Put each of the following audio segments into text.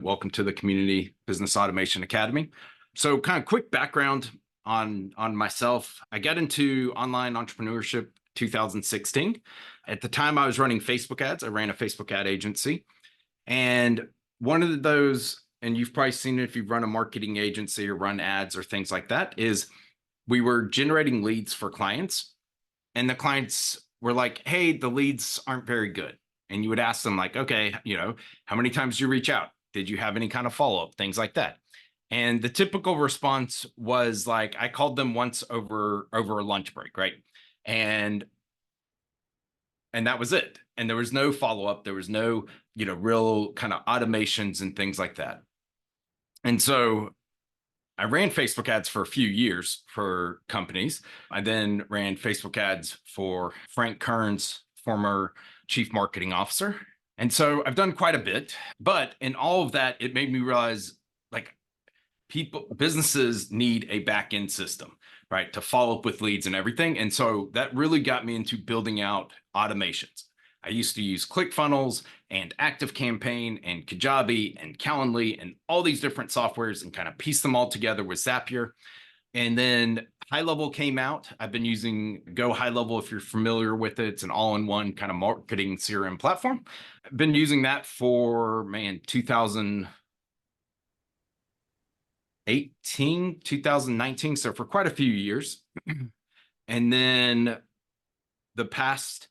Welcome to the Community Business Automation Academy. So kind of quick background on myself. I got into online entrepreneurship 2016. At the time I was running Facebook ads. I ran a Facebook ad agency. And one of those, and you've probably seen it if you've run a marketing agency or run ads or things like that, is we were generating leads for clients. And the clients were like, hey, the leads aren't very good. And you would ask them like, okay, how many times did you reach out? Did you have any kind of follow-up? Things like that. And the typical response was like, I called them once over a lunch break, right? And that was it. And there was no follow-up. There was no, real kind of automations and things like that. And so I ran Facebook ads for a few years for companies. I then ran Facebook ads for Frank Kern's former chief marketing officer. And so I've done quite a bit, but in all of that, it made me realize like businesses need a back-end system, right? To follow up with leads and everything. And so that really got me into building out automations. I used to use ClickFunnels and ActiveCampaign and Kajabi and Calendly and all these different softwares and kind of piece them all together with Zapier. And then High Level came out. I've been using Go High Level, if you're familiar with it. It's an all-in-one kind of marketing CRM platform. I've been using that for, 2019, so for quite a few years. And then the past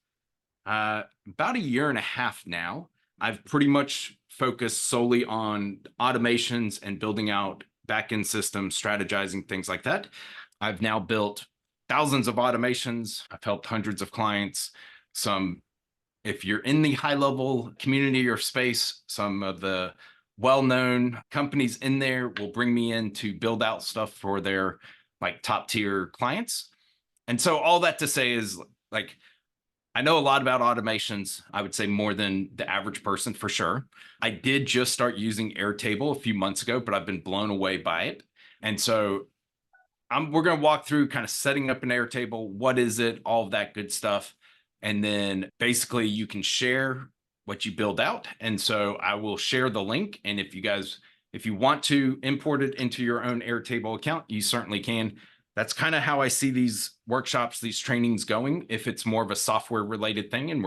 about a year and a half now, I've pretty much focused solely on automations and building out backend systems, strategizing, things like that. I've now built thousands of automations. I've helped hundreds of clients. If you're in the high level community or space, some of the well-known companies in there will bring me in to build out stuff for their like top tier clients. And so all that to say is like, I know a lot about automations. I would say more than the average person for sure. I did just start using Airtable a few months ago, but I've been blown away by it. And so we're going to walk through kind of setting up an Airtable. What is it? All of that good stuff. And then basically you can share what you build out. And so I will share the link. And if you want to import it into your own Airtable account, you certainly can. That's kind of how I see these workshops, these trainings going. If it's more of a software related thing and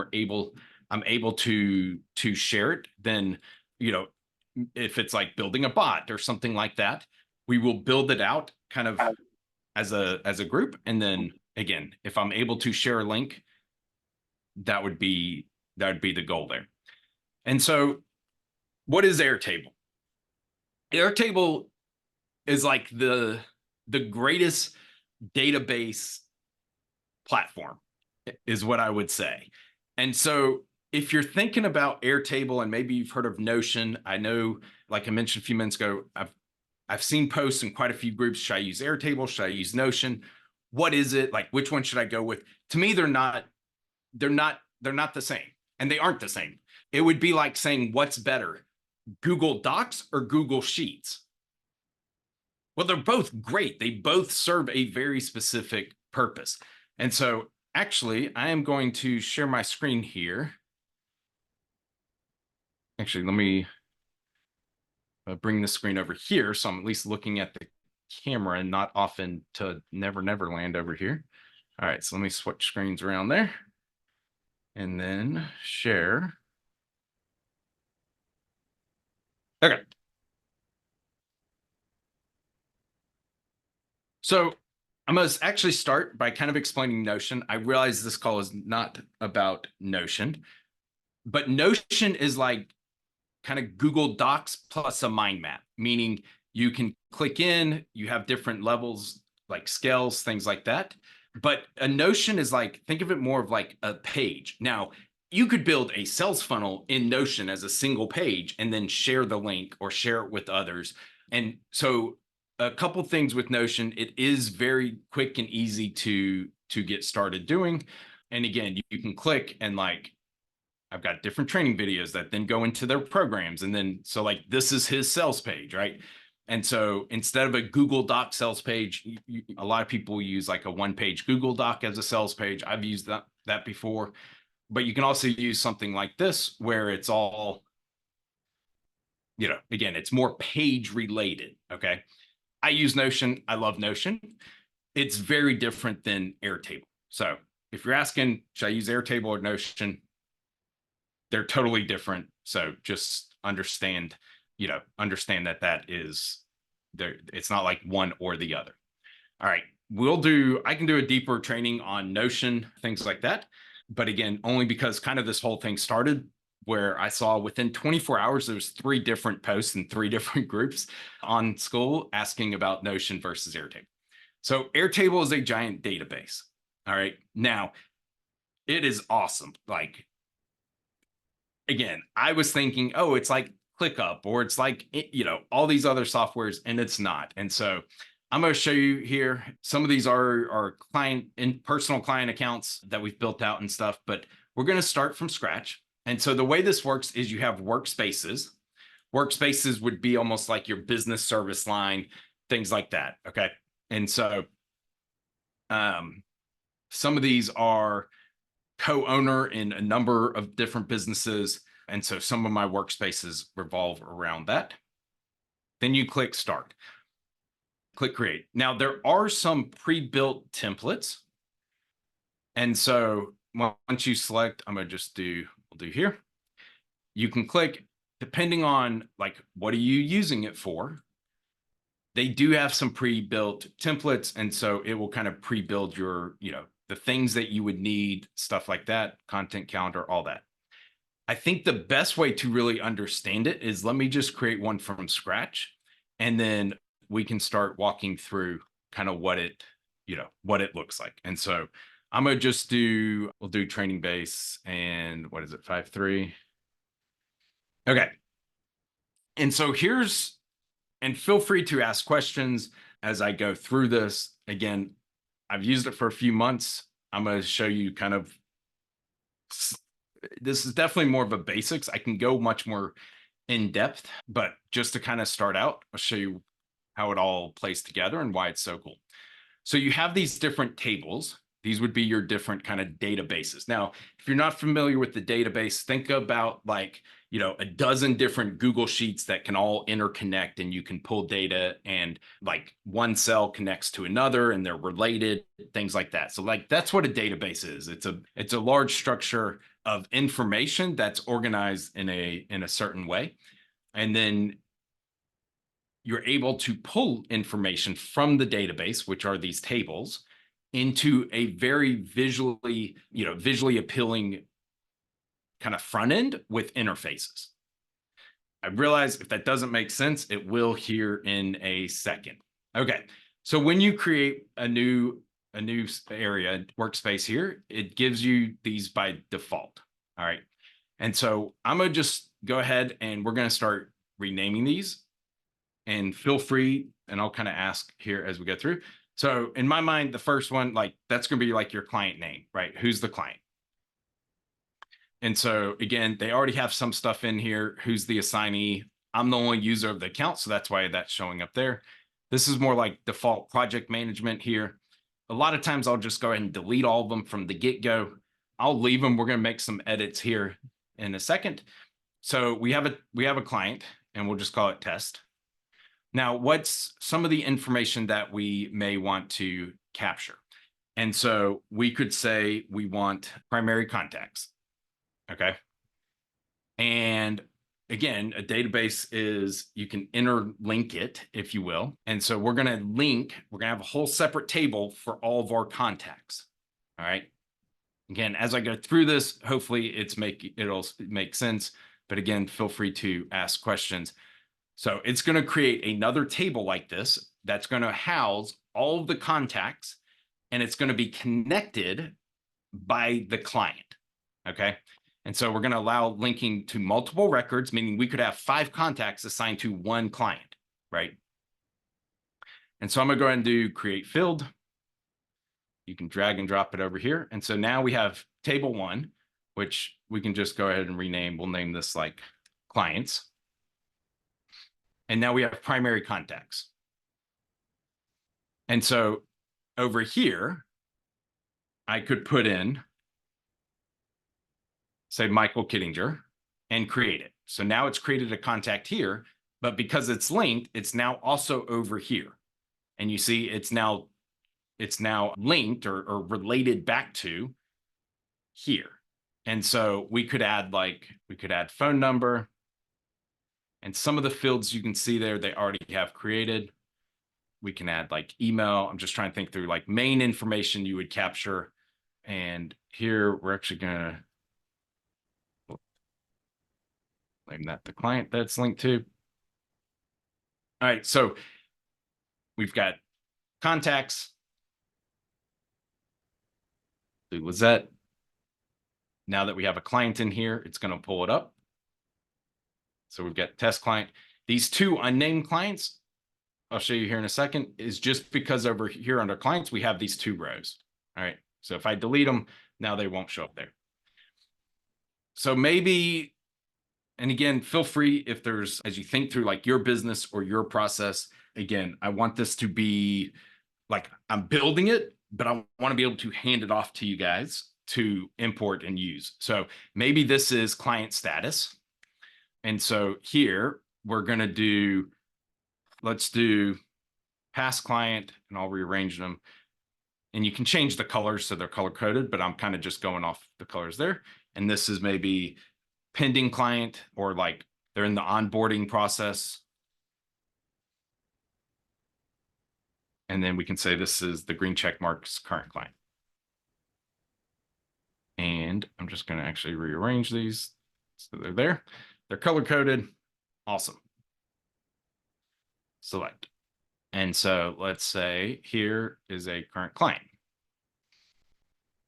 I'm able to share it, then, if it's like building a bot or something like that, we will build it out kind of as a group. And then again, if I'm able to share a link, that would be the goal there. And so what is Airtable? Airtable is like the greatest database platform is what I would say. And so if you're thinking about Airtable and maybe you've heard of Notion, I know, like I mentioned a few minutes ago, I've seen posts in quite a few groups. Should I use Airtable? Should I use Notion? What is it? Like, which one should I go with? To me, they're not the same, and they aren't the same. It would be like saying, what's better, Google Docs or Google Sheets? Well, they're both great. They both serve a very specific purpose. And so actually, I am going to share my screen here. Actually, let me bring the screen over here. So I'm at least looking at the camera and not off into Never Land over here. All right, so let me switch screens around there and then share. Okay. So I must actually start by kind of explaining Notion. I realize this call is not about Notion, but Notion is like kind of Google Docs plus a mind map, meaning you can click in, you have different levels, like scales, things like that. But a Notion is like, think of it more of like a page. Now, you could build a sales funnel in Notion as a single page and then share the link or share it with others. And so a couple things with Notion, it is very quick and easy to get started doing. And again, you can click and like, I've got different training videos that then go into their programs. And then, so like, this is his sales page, right? And so instead of a Google Doc sales page, a lot of people use like a one-page Google Doc as a sales page. I've used that before, but you can also use something like this where it's all again, it's more page related. Okay. I use Notion. I love Notion. It's very different than Airtable. So if you're asking, should I use Airtable or Notion? They're totally different. So just understand, understand that is there. It's not like one or the other. All right. I can do a deeper training on Notion, things like that. But again, only because kind of this whole thing started where I saw within 24 hours, there was 3 different posts in 3 different groups on school asking about Notion versus Airtable. So Airtable is a giant database. All right. Now it is awesome. Like, again, I was thinking, oh, it's like ClickUp or it's like, all these other softwares, and it's not. And so I'm going to show you here. Some of these are client and personal client accounts that we've built out and stuff, but we're going to start from scratch. And so the way this works is you have workspaces. Workspaces would be almost like your business service line, things like that. Okay. And so some of these are co-owner in a number of different businesses. And so some of my workspaces revolve around that. Then you click start, click create. Now there are some pre-built templates. And so once you select, we'll do here. You can click, depending on like, what are you using it for? They do have some pre-built templates. And so it will kind of pre-build your, the things that you would need, stuff like that, content calendar, all that. I think the best way to really understand it is let me just create one from scratch, and then we can start walking through kind of what it looks like. And so I'm going to we'll do training base, and what is it? 5.3. Okay. And so and feel free to ask questions as I go through this. Again, I've used it for a few months. I'm going to show you kind of, this is definitely more of a basics. I can go much more in depth, but just to kind of start out, I'll show you how it all plays together and why it's so cool. So you have these different tables. These would be your different kind of databases. Now, if you're not familiar with the database, think about like, a dozen different Google Sheets that can all interconnect, and you can pull data, and like one cell connects to another and they're related, things like that. So like, that's what a database is. It's a large structure of information that's organized in a certain way. And then you're able to pull information from the database, which are these tables, into a very visually appealing kind of front end with interfaces. I realize if that doesn't make sense, it will here in a second. Okay. So when you create a new area, workspace here, it gives you these by default. All right. And so I'm going to just go ahead and we're going to start renaming these, and feel free, and I'll kind of ask here as we go through. So in my mind, the first one, like that's going to be like your client name, right? Who's the client? And so again, they already have some stuff in here. Who's the assignee? I'm the only user of the account, so that's why that's showing up there. This is more like default project management here. A lot of times I'll just go ahead and delete all of them from the get-go. I'll leave them. We're going to make some edits here in a second. So we have a client, and we'll just call it test. Now, what's some of the information that we may want to capture? And so we could say we want primary contacts. Okay. And again, a database is, you can interlink it, if you will. And so we're going to have a whole separate table for all of our contacts. All right. Again, as I go through this, hopefully it'll make sense. But again, feel free to ask questions. So it's going to create another table like this that's going to house all of the contacts, and it's going to be connected by the client. Okay. And so we're going to allow linking to multiple records, meaning we could have 5 contacts assigned to one client, right? And so I'm going to go ahead and do create field. You can drag and drop it over here. And so now we have table 1, which we can just go ahead and rename. We'll name this like clients. And now we have primary contacts. And so over here, I could put in, say, Michael Kittinger, and create it. So now it's created a contact here, but because it's linked, it's now also over here. And you see it's now linked or related back to here. And so we could add phone number, and some of the fields you can see there, they already have created. We can add like email. I'm just trying to think through like main information you would capture. And here we're actually going to name that the client that's linked to. All right, so we've got contacts. Lizette. Now that we have a client in here, it's going to pull it up. So we've got test client. These two unnamed clients, I'll show you here in a second, is just because over here under clients, we have these two rows. All right. So if I delete them, now they won't show up there. So maybe, and again, feel free if there's, as you think through like your business or your process, again, I want this to be like, I'm building it, but I want to be able to hand it off to you guys to import and use. So maybe this is client status. And so here we're going to do, let's do past client, and I'll rearrange them. And you can change the colors so they're color coded, but I'm kind of just going off the colors there. And this is maybe pending client, or like they're in the onboarding process. And then we can say this is the green check marks current client. And I'm just going to actually rearrange these so they're there. They're color coded. Awesome. Select. And so let's say here is a current client.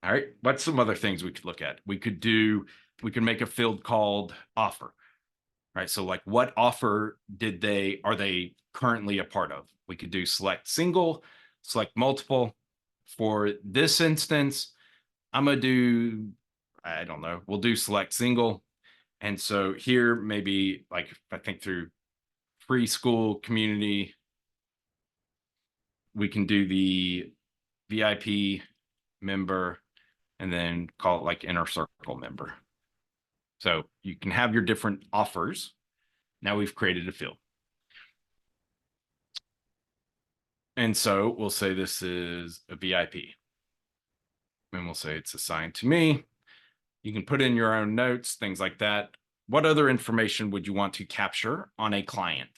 All right. What's some other things we could look at? We could make a field called offer. Right. So like what offer are they currently a part of? We could do select single, select multiple. For this instance, I'm going to do, I don't know, we'll do select single. And so here, maybe like if I think through free school community, we can do the VIP member and then call it like inner circle member. So you can have your different offers. Now we've created a field. And so we'll say this is a VIP. And we'll say it's assigned to me. You can put in your own notes, things like that. What other information would you want to capture on a client?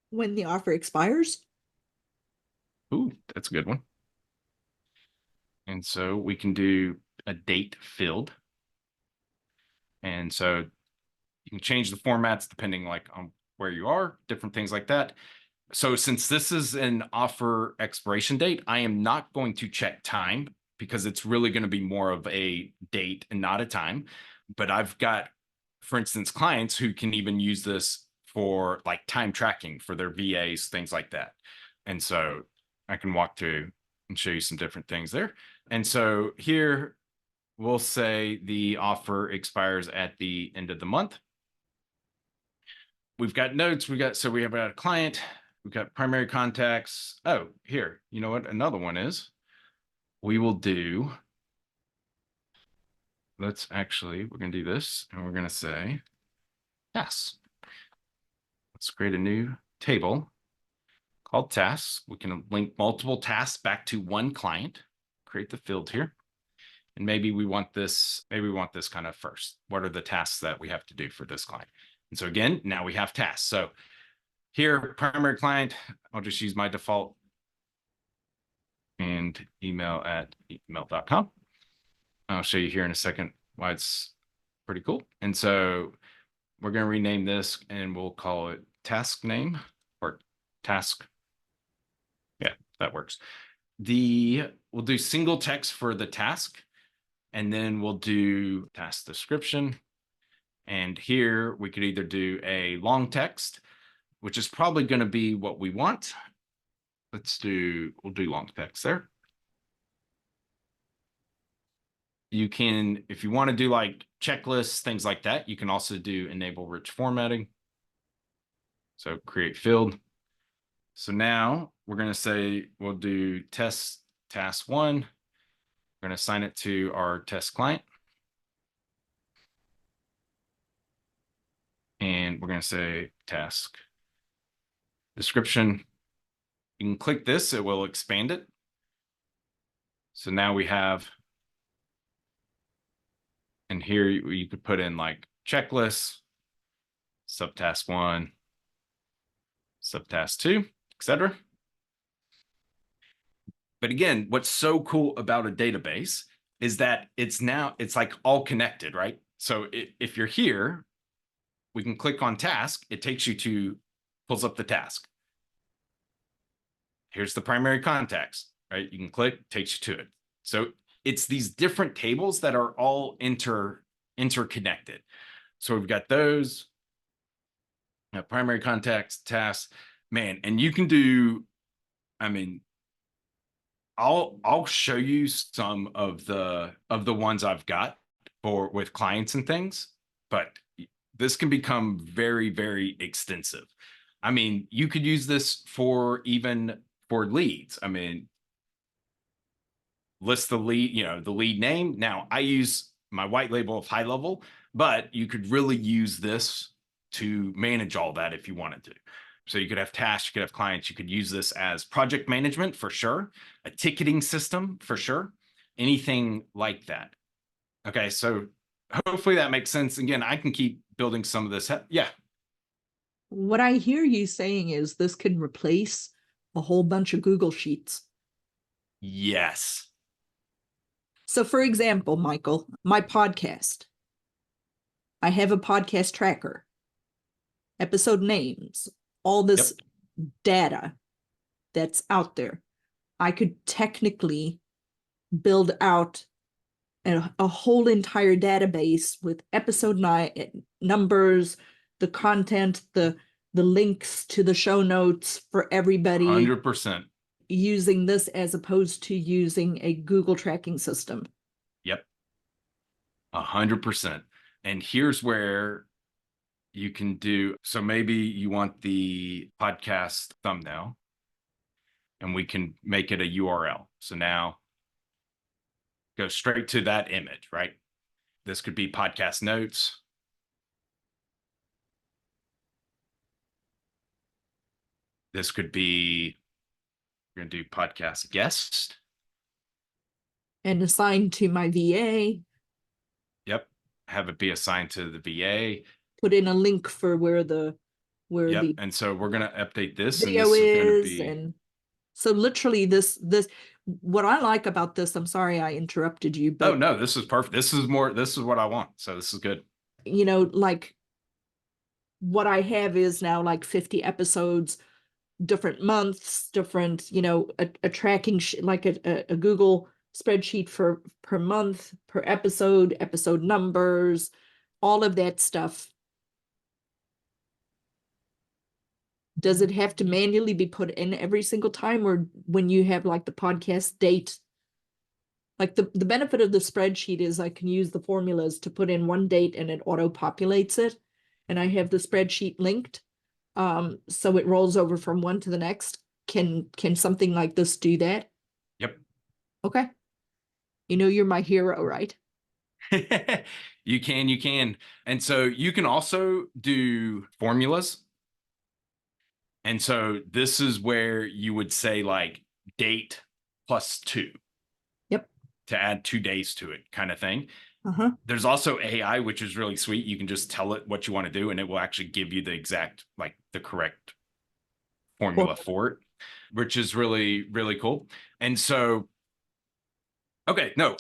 When the offer expires. Ooh, that's a good one. And so we can do a date field. And so you can change the formats depending like on where you are, different things like that. So since this is an offer expiration date, I am not going to check time because it's really going to be more of a date and not a time. But I've got, for instance, clients who can even use this for like time tracking for their VAs, things like that. And so I can walk through and show you some different things there. And so here we'll say the offer expires at the end of the month. We've got notes. We have got a client. We've got primary contacts. Oh, here, you know what? Another one is we're going to do this and we're going to say, yes. Let's create a new table called tasks. We can link multiple tasks back to one client, create the field here. And maybe we want this kind of first. What are the tasks that we have to do for this client? And so again, now we have tasks. So here, primary client, I'll just use my default and email@email.com. I'll show you here in a second why it's pretty cool. And so we're going to rename this and we'll call it task name or task. Yeah, that works. We'll do single text for the task, and then we'll do task description. And here we could either do a long text, which is probably going to be what we want. We'll do long text there. You can, if you want to do like checklists, things like that, you can also do enable rich formatting. So create field. So now we're going to say we'll do test task 1. We're going to assign it to our test client. and we're going to say task description. You can click this, it will expand it. So now we have, and here you could put in like checklists, subtask 1, subtask 2, etc. But again, what's so cool about a database is that it's like all connected, right? So if you're here, we can click on task. It takes you to, pulls up the task. Here's the primary contacts, right? You can click, takes you to it. So it's these different tables that are all interconnected. So we've got those primary contacts, tasks, man, and you can do, I mean, I'll show you some of the ones I've got for with clients and things, but this can become very, very extensive. I mean, you could use this for even for leads. I mean, list the lead, the lead name. Now I use my white label of high level, but you could really use this to manage all that if you wanted to. So you could have tasks, you could have clients, you could use this as project management for sure, a ticketing system for sure, anything like that. Okay, so hopefully that makes sense. Again, I can keep building some of this. Yeah. What I hear you saying is this can replace a whole bunch of Google Sheets. Yes. So, for example, Michael, my podcast, I have a podcast tracker, episode names, all this data that's out there. I could technically build out a whole entire database with episode numbers, the content, the links to the show notes for everybody 100%. using this as opposed to using a Google tracking system. Yep. 100%. And here's where you can do, so maybe you want the podcast thumbnail and we can make it a URL. So now go straight to that image, right? This could be podcast notes. This could be, we're going to do podcast guest. And assigned to my VA. Yep. Have it be assigned to the VA. Put in a link for where the And so we're going to update this, video and this is going to be, and so literally this what I like about this, I'm sorry I interrupted you, but oh no, this is perfect. This is what I want. So this is good. Like what I have is now like 50 episodes, different months, different, a tracking like a Google spreadsheet for per month, per episode numbers, all of that stuff. Does it have to manually be put in every single time, or when you have like the podcast date? Like the benefit of the spreadsheet is I can use the formulas to put in one date and it auto populates it. And I have the spreadsheet linked. So it rolls over from one to the next. Can something like this do that? Yep. Okay. You're my hero, right? You can. And so you can also do formulas. And so this is where you would say like date +2. Yep. To add 2 days to it kind of thing. Uh-huh. There's also AI, which is really sweet. You can just tell it what you want to do, and it will actually give you the exact, like the correct formula for it, which is really, really cool. And so, okay, no,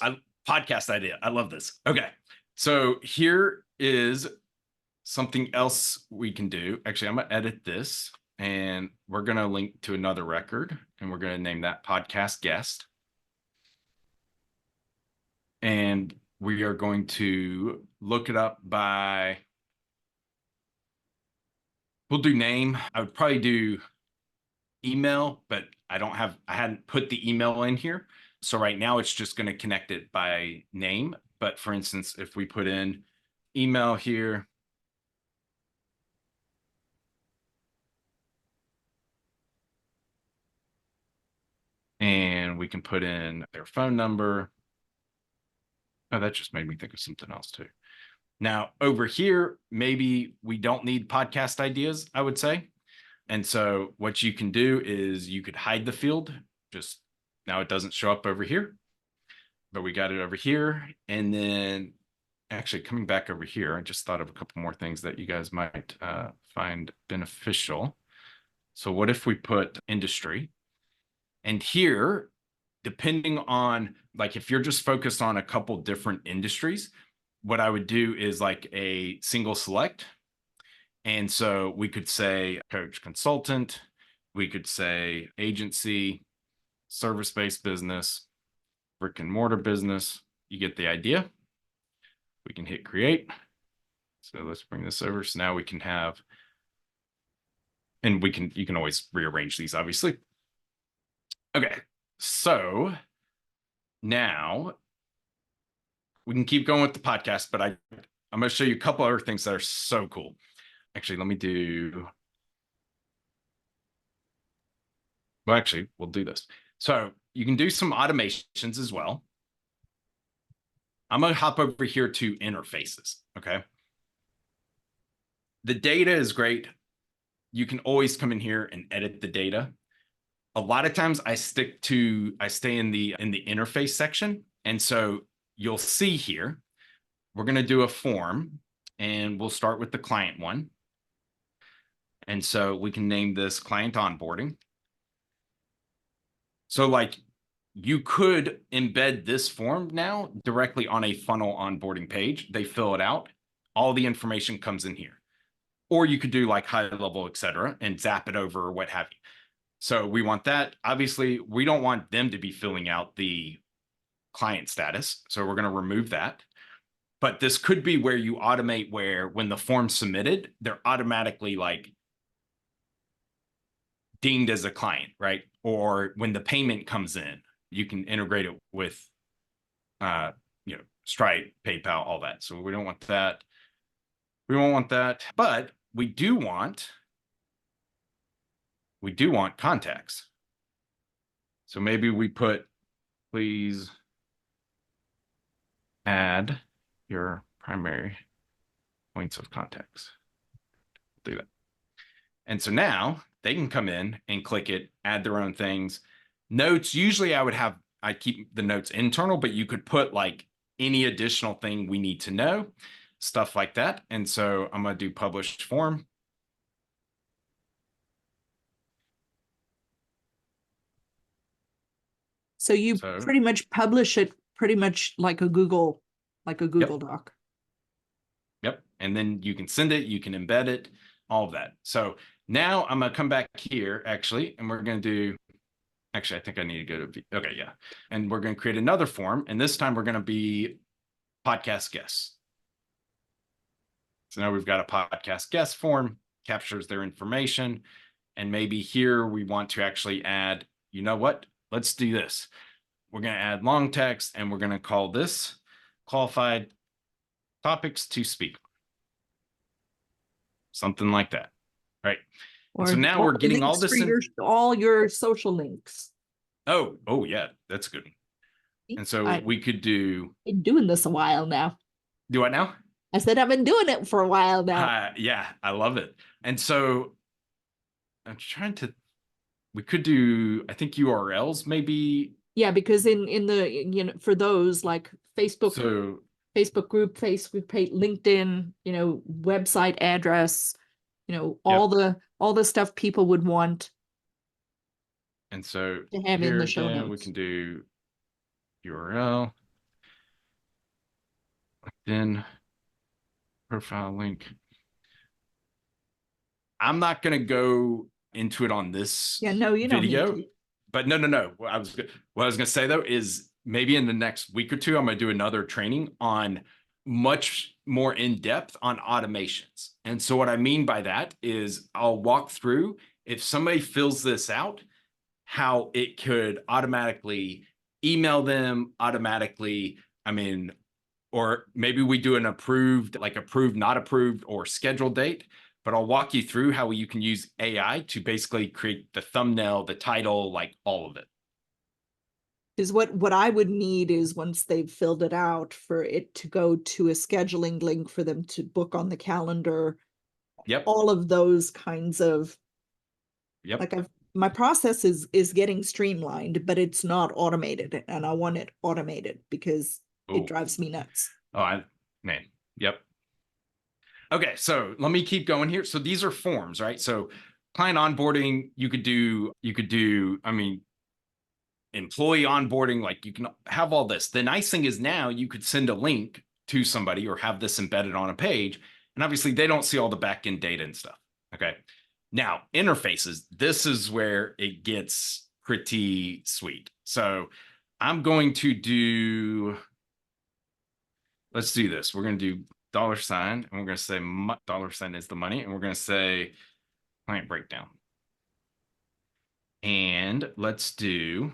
podcast idea. I love this. Okay. So here is something else we can do. Actually, I'm going to edit this and we're going to link to another record and we're going to name that podcast guest. And we are going to look it up by, we'll do name. I would probably do email, but I hadn't put the email in here. So right now it's just going to connect it by name. But for instance, if we put in email here, and we can put in their phone number. Oh, that just made me think of something else too. Now over here, maybe we don't need podcast ideas, I would say. And so what you can do is you could hide the field. Just now it doesn't show up over here, but we got it over here. And then actually coming back over here, I just thought of a couple more things that you guys might find beneficial. So what if we put industry? And here, depending on, like, if you're just focused on a couple different industries, what I would do is like a single select. And so we could say coach consultant, we could say agency, service-based business, brick and mortar business. You get the idea. We can hit create. So let's bring this over. So now we can have, and you can always rearrange these, obviously. Okay, so now we can keep going with the podcast, but I'm going to show you a couple other things that are so cool. Actually, let me do, well, actually, we'll do this. So you can do some automations as well. I'm going to hop over here to interfaces, okay? The data is great. You can always come in here and edit the data. A lot of times I stay in the interface section. And so you'll see here, we're going to do a form and we'll start with the client one. And so we can name this client onboarding. So like you could embed this form now directly on a funnel onboarding page. They fill it out. All the information comes in here. Or you could do like high level, et cetera, and zap it over or what have you. So we want that. Obviously, we don't want them to be filling out the client status. So we're going to remove that. But this could be where you automate where when the form's submitted, they're automatically like deemed as a client, right? Or when the payment comes in, you can integrate it with, Stripe, PayPal, all that. So we don't want that. We won't want that, but we do want contacts. So maybe we put, please add your primary points of contacts. Do that. And so now they can come in and click it, add their own things. Notes, usually I keep the notes internal, but you could put like any additional thing we need to know, stuff like that. And so I'm going to do published form. So you pretty much publish it pretty much like a Google Doc. Yep. And then you can send it, you can embed it, all of that. So now I'm going to come back here actually, and we're going to do, actually, I think I need to go to, okay, yeah. And we're going to create another form. And this time we're going to be podcast guests. So now we've got a podcast guest form, captures their information. And maybe here we want to actually add, you know what? Let's do this. We're going to add long text and we're going to call this qualified topics to speak. Something like that. Right. And so now we're getting all this all your social links. Oh yeah, that's good. And so we could do. Been doing this a while now. Do what now? I said I've been doing it for a while now. Yeah, I love it. And so I'm trying to. We could do, I think, URLs maybe. Yeah, because in the for those like Facebook group, Facebook page, LinkedIn, website address, all the stuff people would want. And so to have in the show notes. We can do URL, LinkedIn, profile link. I'm not going to go into it on this video, but no. What I was going to say though is maybe in the next week or two, I'm going to do another training on much more in depth on automations. And so what I mean by that is I'll walk through if somebody fills this out, how it could automatically email them automatically. Or maybe we do an approved, not approved, or scheduled date. But I'll walk you through how you can use AI to basically create the thumbnail, the title, like all of it. Is what I would need is once they've filled it out for it to go to a scheduling link for them to book on the calendar, Yep. all of those kinds of, Yep. like my process is getting streamlined, but it's not automated, and I want it automated because Ooh. it drives me nuts. Oh, man. Yep. Okay, so let me keep going here. So these are forms, right? So client onboarding, you could do, I mean, employee onboarding, like you can have all this. The nice thing is now you could send a link to somebody or have this embedded on a page, and obviously they don't see all the backend data and stuff. Okay. Now, interfaces, this is where it gets pretty sweet. So I'm going to do, let's do this. We're going to do $, and we're going to say $, is the money, and we're going to say client breakdown. And let's do,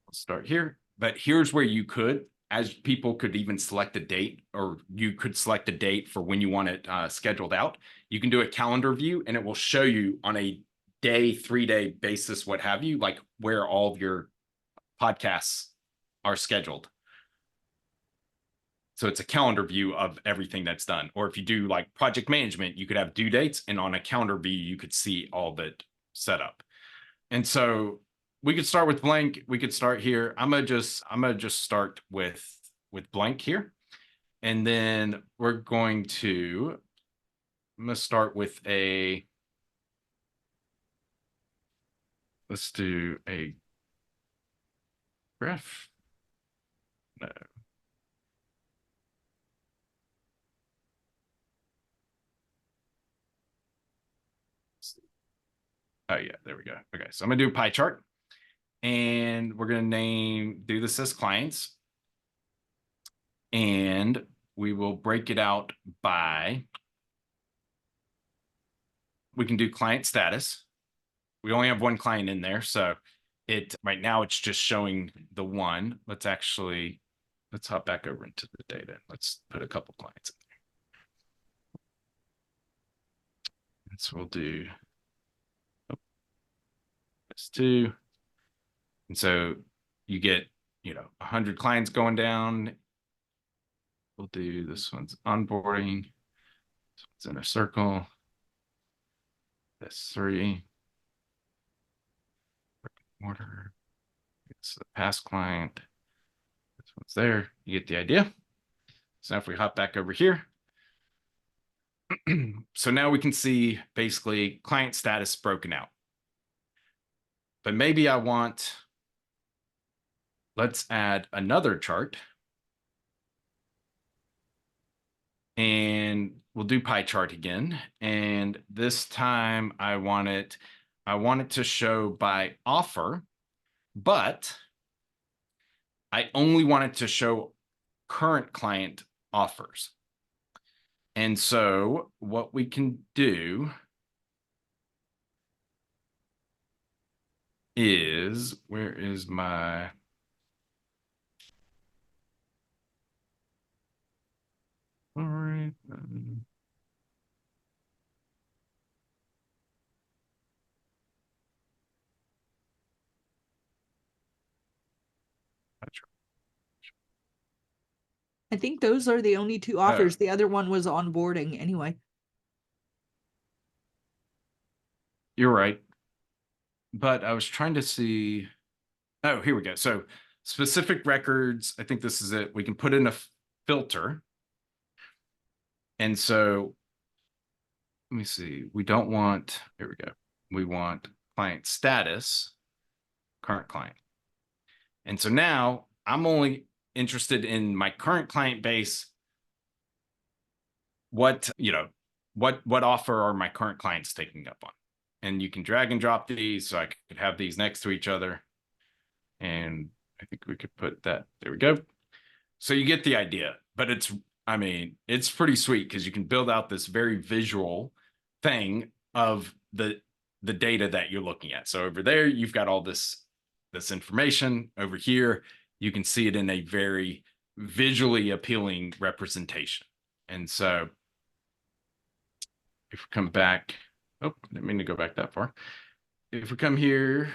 let's start here. But here's where you could, as people could even select a date, or you could select a date for when you want it scheduled out. You can do a calendar view, and it will show you on a day, 3-day basis, what have you, like where all of your podcasts are scheduled. So it's a calendar view of everything that's done. Or if you do like project management, you could have due dates, and on a calendar view, you could see all of it set up. And so we could start with blank. We could start here. I'm gonna just start with blank here. And then we're going to, I'm gonna start with let's do a graph. No. Oh yeah, there we go. Okay, so I'm gonna do a pie chart, and we're gonna do this as clients, and we will break it out by, we can do client status. We only have one client in there, so right now it's just showing the one. Let's hop back over into the data. Let's put a couple clients in there. And so we'll do this too. And so you get, 100 clients going down. We'll do this one's onboarding. This one's in a circle. That's 3. Order. It's the past client. This one's there. You get the idea. So now if we hop back over here, so now we can see basically client status broken out. But maybe let's add another chart. And we'll do pie chart again. And this time I want it to show by offer, but I only want it to show current client offers. And so what we can do is, where is my, all right. I think those are the only 2 offers. The other one was onboarding anyway. You're right. But I was trying to see, oh, here we go. So specific records, I think this is it. We can put in a filter. And so let me see. We don't want, here we go. We want client status, current client. And so now I'm only interested in my current client base. What offer are my current clients taking up on? And you can drag and drop these, so I could have these next to each other. And I think we could put that, there we go. So you get the idea, but it's pretty sweet because you can build out this very visual thing of the data that you're looking at. So over there, you've got all this information. Over here, you can see it in a very visually appealing representation. And so if we come back, oh, I didn't mean to go back that far. if we come here,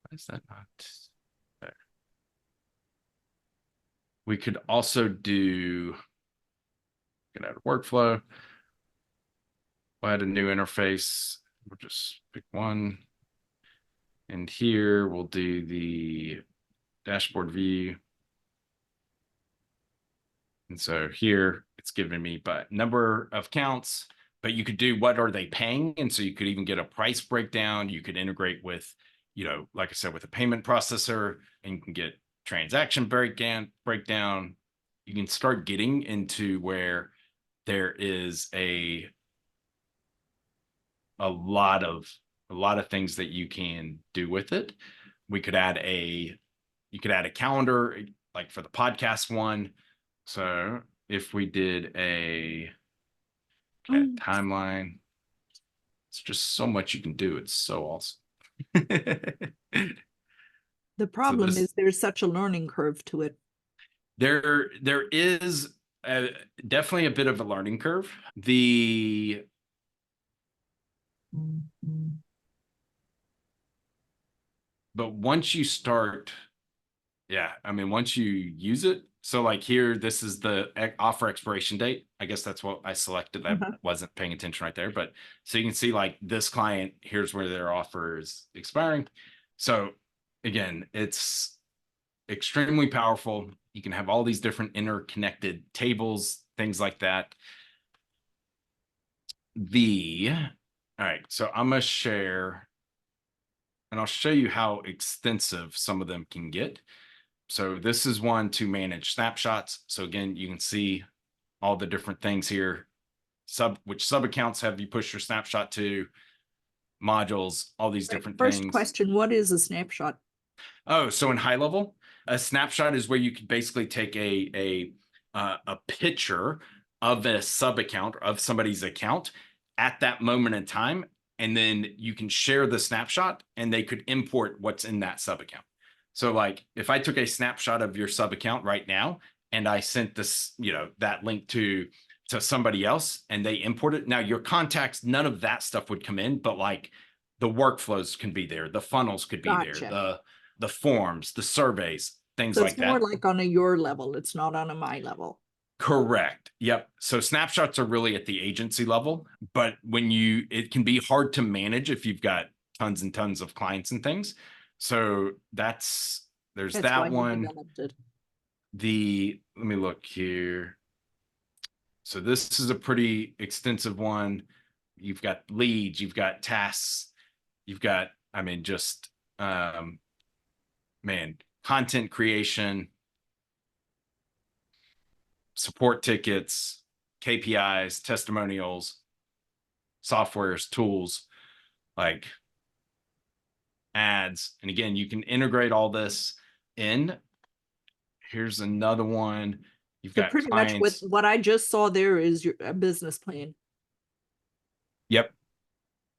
why is that not there? We could also do, get out of workflow. We'll add a new interface. We'll just pick one. And here we'll do the dashboard view. And so here it's giving me but number of counts, but you could do what are they paying? And so you could even get a price breakdown. You could integrate with, like I said, with a payment processor, and you can get transaction breakdown. You can start getting into where there is a lot of things that you can do with it. You could add a calendar, like for the podcast one. So if we did a timeline, it's just so much you can do. It's so awesome. The problem is there's such a learning curve to it. There is definitely a bit of a learning curve. But once you start, once you use it, so like here, this is the offer expiration date. I guess that's what I selected. I wasn't paying attention right there, but so you can see like this client, here's where their offer is expiring. So again, it's extremely powerful. You can have all these different interconnected tables, things like that. All right, so I'm gonna share, and I'll show you how extensive some of them can get. So this is one to manage snapshots. So again, you can see all the different things here. Which sub accounts have you pushed your snapshot to, modules, all these different things. First question, what is a snapshot? Oh, so in high level, a snapshot is where you can basically take a picture of a sub account, of somebody's account at that moment in time, and then you can share the snapshot and they could import what's in that sub account. So like if I took a snapshot of your sub account right now and I sent this, that link to somebody else and they import it, now your contacts, none of that stuff would come in, but like the workflows can be there, the funnels could be there, the forms, the surveys, things like that. It's more like on a your level. It's not on a my level. Correct. Yep. So snapshots are really at the agency level, but it can be hard to manage if you've got tons and tons of clients and things. So there's that one. Let me look here. So this is a pretty extensive one. You've got leads, you've got tasks, you've got, content creation, support tickets, KPIs, testimonials, softwares, tools, like ads. And again, you can integrate all this in. Here's another one. You've got pretty much with what I just saw there is a business plan. Yep.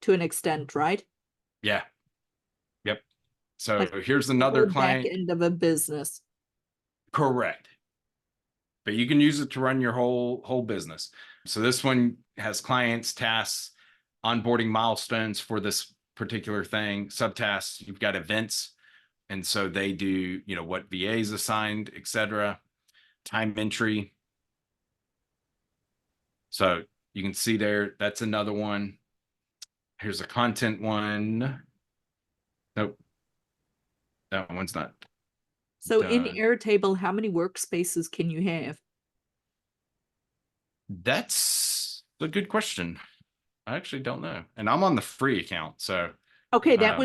To an extent, right? Yeah. Yep. So here's another client. Back end of a business. Correct. But you can use it to run your whole business. So this one has clients, tasks, onboarding milestones for this particular thing, subtasks. You've got events. And so they do, what VA is assigned, etc. Time entry. So you can see there, that's another one. Here's a content one. Nope. That one's not. So in Airtable, how many workspaces can you have? That's a good question. I actually don't know. And I'm on the free account, so. Okay, that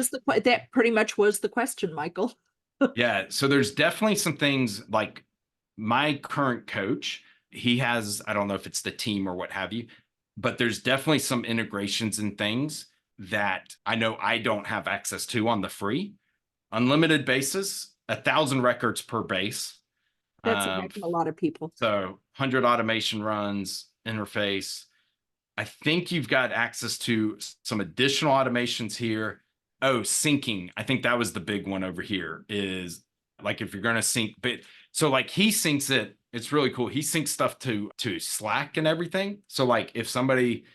pretty much was the question, Michael. Yeah, so there's definitely some things like my current coach, he has, I don't know if it's the team or what have you, but there's definitely some integrations and things that I know I don't have access to on the free. Unlimited basis, 1,000 records per base. That's a lot of people. So 100 automation runs, interface. I think you've got access to some additional automations here. Oh, syncing. I think that was the big one over here is like if you're going to sync, but so like he syncs it. It's really cool. He syncs stuff to Slack and everything. So like if somebody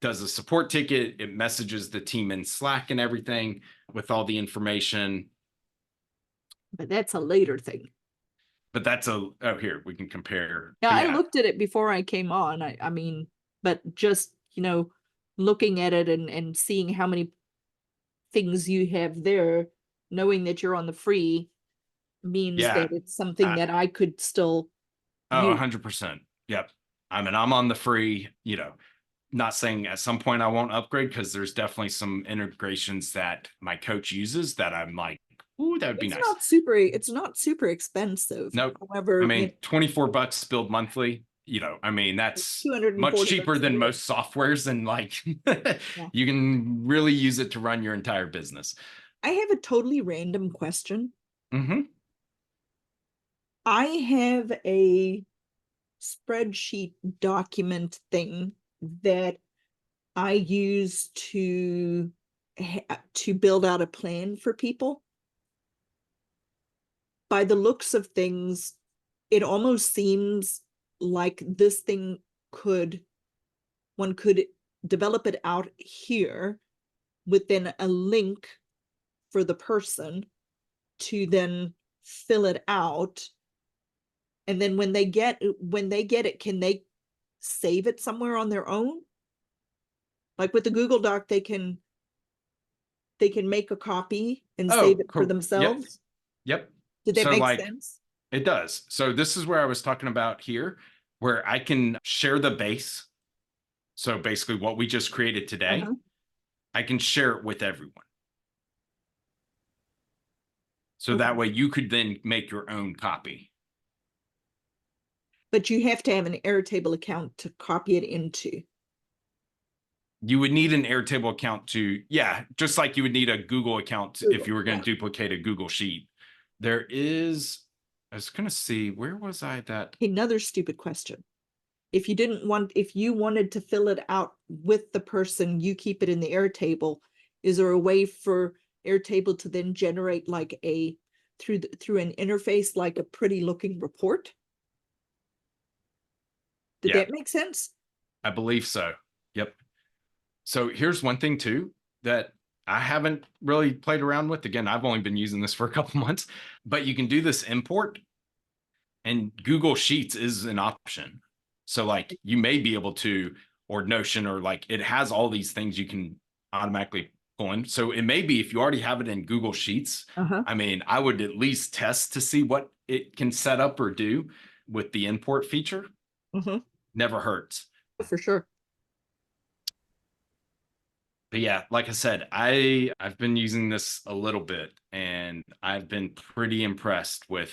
does a support ticket. It messages the team in Slack and everything with all the information. But that's a later thing. But that's oh, here we can compare. Yeah, But I looked at it before I came on. I mean, but just, looking at it and seeing how many things you have there, knowing that you're on the free means yeah, that it's something that I could still oh, use. 100%. Yep. I mean, I'm on the free, not saying at some point I won't upgrade, because there's definitely some integrations that my coach uses that I'm like, ooh, that would be nice. It's not super expensive. Nope. However, I mean, $24 billed monthly, I mean, that's much cheaper $240 than a year. most softwares, and like Yeah. you can really use it to run your entire business. I have a totally random question. Mm-hmm. I have a spreadsheet document thing that I use to build out a plan for people. By the looks of things, it almost seems like this thing one could develop it out here with then a link for the person to then fill it out. And then when they get it, can they save it somewhere on their own? Like with the Google Doc, they can make a copy and save Oh, it for cool. Yep. themselves. Yep. Did that So make like sense? it does. So this is where I was talking about here, where I can share the base. So basically what we just created today, I can share it with everyone. So that way you could then make your own copy. But you have to have an Airtable account to copy it into. You would need an Airtable account to, yeah, just like you would need a Google account if you were going to duplicate a Google Sheet. There is, I was going to see, where was I that? Another stupid question. If you wanted to fill it out with the person, you keep it in the Airtable. Is there a way for Airtable to then generate like through an interface, like a pretty looking report? Did that make sense? I believe so. Yep. So here's one thing too that I haven't really played around with. Again, I've only been using this for a couple months, but you can do this import, and Google Sheets is an option. So like you may be able to, or Notion, or like it has all these things you can automatically pull in. So it may be if you already have it in Google Sheets, I mean, I would at least test to see what it can set up or do with the import feature. Never hurts. For sure. But yeah, like I said, I've been using this a little bit, and I've been pretty impressed with.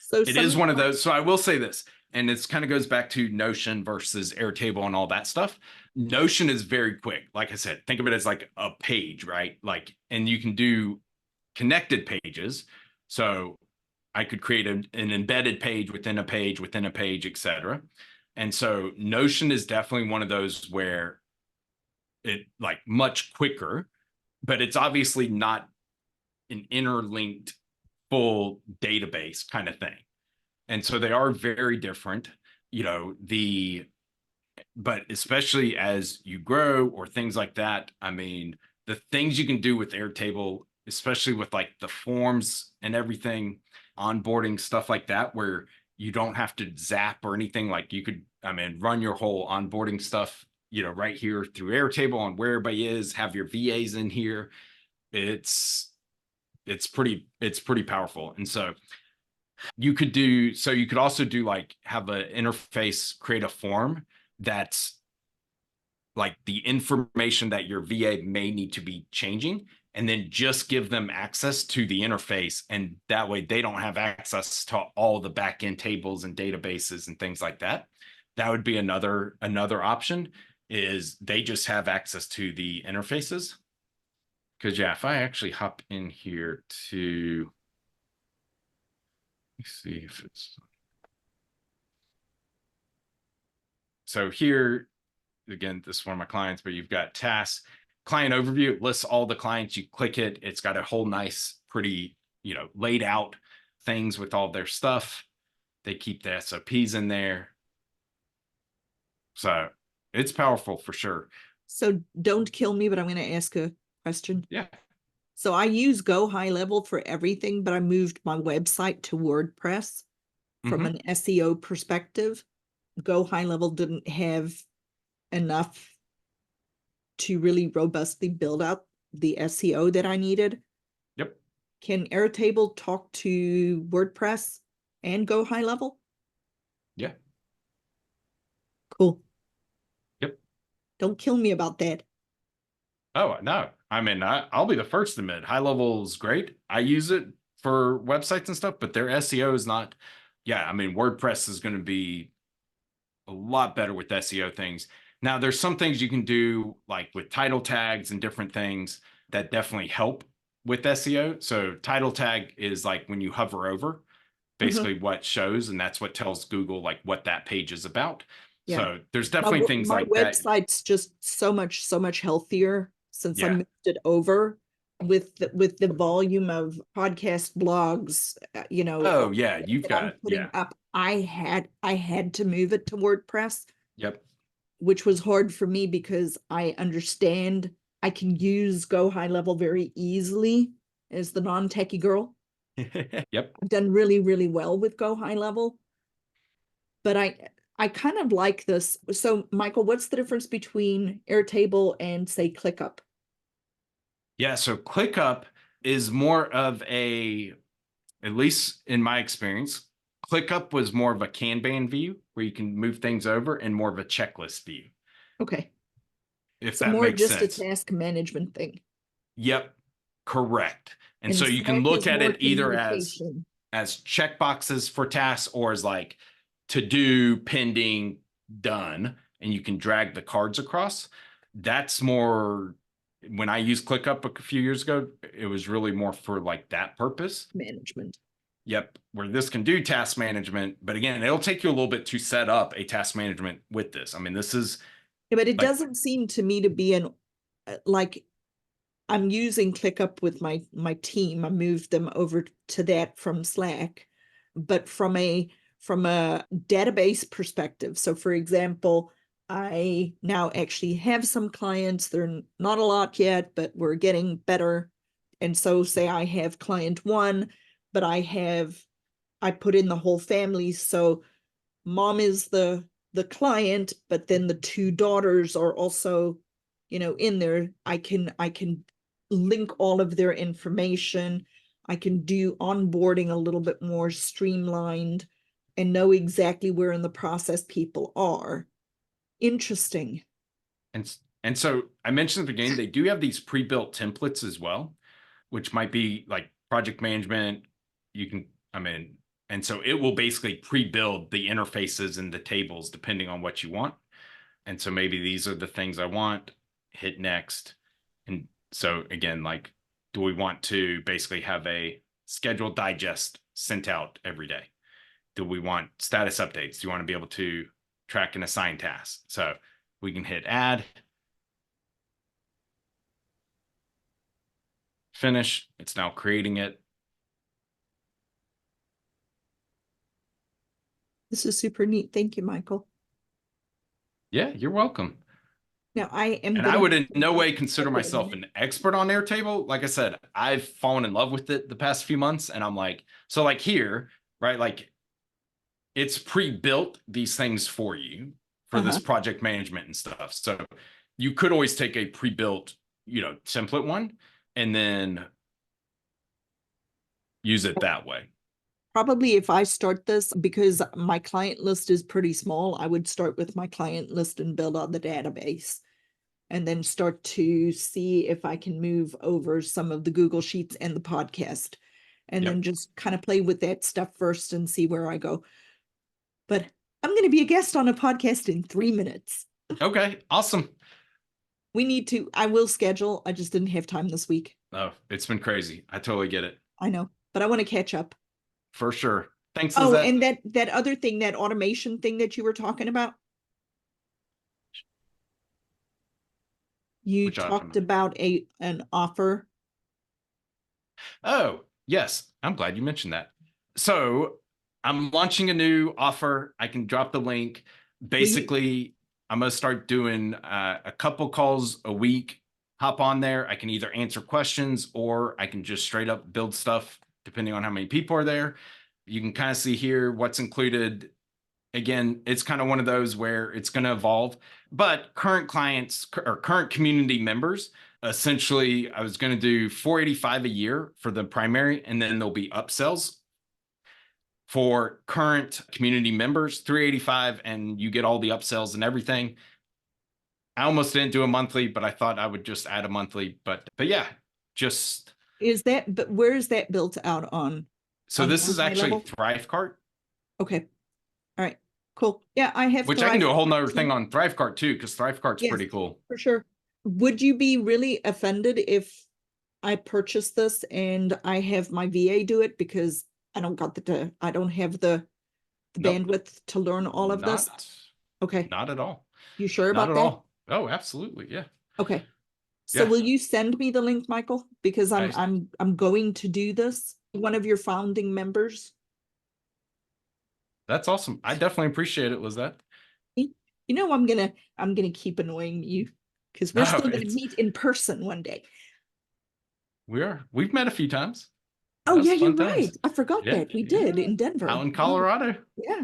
So it is one of those. So I will say this, and it's kind of goes back to Notion versus Airtable and all that stuff. Notion is very quick. Like I said, think of it as like a page, right? Like, and you can do connected pages. So I could create an embedded page within a page within a page, etc. And so Notion is definitely one of those where it like much quicker, but it's obviously not an interlinked full database kind of thing. And so they are very different, but especially as you grow or things like that. I mean, the things you can do with Airtable, especially with like the forms and everything, onboarding stuff like that, where you don't have to zap or anything. Like you could, I mean, run your whole onboarding stuff, right here through Airtable on where everybody is, have your VAs in here. It's pretty powerful. And so you could also do like have an interface, create a form that's like the information that your VA may need to be changing, and then just give them access to the interface. And that way they don't have access to all the backend tables and databases and things like that. That would be another option, is they just have access to the interfaces. Because yeah, if I actually hop in here to, let's see if it's, so here, again, this is one of my clients, but you've got tasks, client overview, it lists all the clients, you click it, it's got a whole nice, pretty, laid out things with all their stuff. They keep the SOPs in there. So it's powerful for sure. So don't kill me, but I'm going to ask a question. Yeah. So I use Go High Level for everything, but I moved my website to WordPress from an SEO perspective. Go High Level didn't have enough to really robustly build out the SEO that I needed. Yep. Can Airtable talk to WordPress and Go High Level? Yeah. Cool. Yep. Don't kill me about that. Oh, no. I mean, I'll be the first to admit high level is great. I use it for websites and stuff, but their SEO is not. Yeah. I mean, WordPress is going to be a lot better with SEO things. Now, there's some things you can do like with title tags and different things that definitely help with SEO. So title tag is like when you hover over basically what shows, and that's what tells Google like what that page is about. Yeah. So there's definitely things My like that. website's just so much healthier since I Yeah. moved it over with the volume of podcast blogs, Oh, yeah. You've that I'm got, putting yeah. up. I had to move it to WordPress, Yep. which was hard for me because I understand I can use Go High Level very easily as the non-techie girl. Yep. I've done really, really well with Go High Level, but I kind of like this. So, Michael, what's the difference between Airtable and say ClickUp? Yeah. So ClickUp is more of a, at least in my experience, ClickUp was more of a Kanban view where you can move things over and more of a checklist view, Okay. if So that more makes just a sense. task management thing. Yep. Correct. And so And you can Slack look is at more it either as communication. checkboxes for tasks or as like to do, pending, done, and you can drag the cards across. That's more when I used ClickUp a few years ago, it was really more for like that purpose. Management. Yep, where this can do task management, but again, it'll take you a little bit to set up a task management with this. I mean, this is Yeah, but it like, doesn't seem to me to be an like I'm using ClickUp with my team. I moved them over to that from Slack, but from a database perspective. So for example, I now actually have some clients. They're not a lot yet, but we're getting better. And so say I have client one, but I put in the whole family. So mom is the client, but then the two daughters are also, in there. I can link all of their information. I can do onboarding a little bit more streamlined and know exactly where in the process people are. Interesting. and so I mentioned at the beginning, they do have these pre-built templates as well, which might be like project management. You can, I mean, and so it will basically pre-build the interfaces and the tables depending on what you want. And so maybe these are the things I want, hit next. And so again, like, do we want to basically have a scheduled digest sent out every day? Do we want status updates? Do you want to be able to track and assign tasks? So we can hit add, finish. It's now creating it. This is super neat. Thank you, Michael. Yeah, you're welcome. Now I am And I gonna would have in to no jump way consider myself again. an expert on Airtable. Like I said, I've fallen in love with it the past few months. And I'm like, so like here, right? Like it's pre-built these things for you for this Uh-huh. project management and stuff. So you could always take a pre-built, template one and then use it that way. Probably if I start this, because my client list is pretty small, I would start with my client list and build out the database and then start to see if I can move over some of the Google Sheets and the podcast and then Yep. just kind of play with that stuff first and see where I go. But I'm going to be a guest on a podcast in 3 minutes. Okay. Awesome. I will schedule. I just didn't have time this week. Oh, it's been crazy. I totally get it. I know, but I want to catch up. For sure. Thanks, Oh, Lizette. and that other thing, that automation thing that you were talking about, you Which talked item? about an offer. Oh, yes. I'm glad you mentioned that. So I'm launching a new offer. I can drop the link. Will you Basically, I'm going to start doing a couple calls a week. Hop on there. I can either answer questions or I can just straight up build stuff depending on how many people are there. You can kind of see here what's included. Again, it's kind of one of those where it's going to evolve, but current clients or current community members, essentially, I was going to do $485 a year for the primary, and then there'll be upsells for current community members, $385, and you get all the upsells and everything. I almost didn't do a monthly, but I thought I would just add a monthly. But yeah, just but where is that built out on? so this is my actually level? ThriveCart. Okay. All right. Cool. Yeah, I have. Which I can do a whole nother thing on ThriveCart too, because ThriveCart's pretty cool. For sure. Would you be really offended if I purchase this and I have my VA do it, because I don't got I don't have the Nope. bandwidth to learn all of this? Okay. Not at all. You sure Not about at that? all. Oh, absolutely. Yeah. Okay. So Yeah. will you send me the link, Michael? Because I'm going to do this. One of your founding members. That's awesome. I definitely appreciate it, Lizette. You know, I'm gonna keep annoying you because we're still gonna meet in person one day. We've met a few times. Oh yeah, you're right. I forgot that we did in Denver. Out in Colorado. Yeah.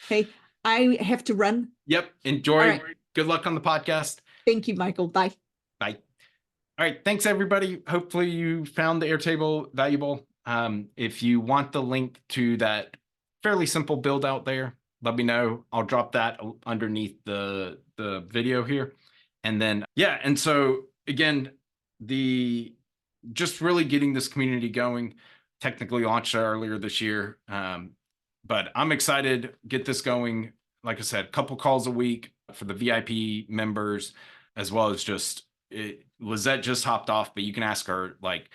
Hey, I have to run. Yep. Enjoy. Right. Good luck on the podcast. Thank you, Michael. Bye. Bye. All right. Thanks, everybody. Hopefully you found the Airtable valuable. If you want the link to that fairly simple build out there, let me know. I'll drop that underneath the video here. And then, yeah. And so again, just really getting this community going, technically launched earlier this year. But I'm excited, get this going. Like I said, a couple calls a week for the VIP members, as well as just Lizette just hopped off, but you can ask her. Like,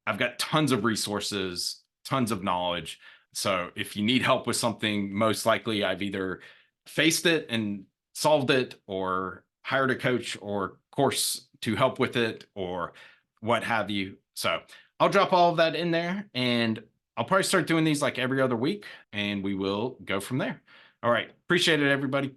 I've got tons of resources, tons of knowledge. So if you need help with something, most likely I've either faced it and solved it, or hired a coach or course to help with it, or what have you. So I'll drop all of that in there, and I'll probably start doing these like every other week, and we will go from there. All right. Appreciate it, everybody.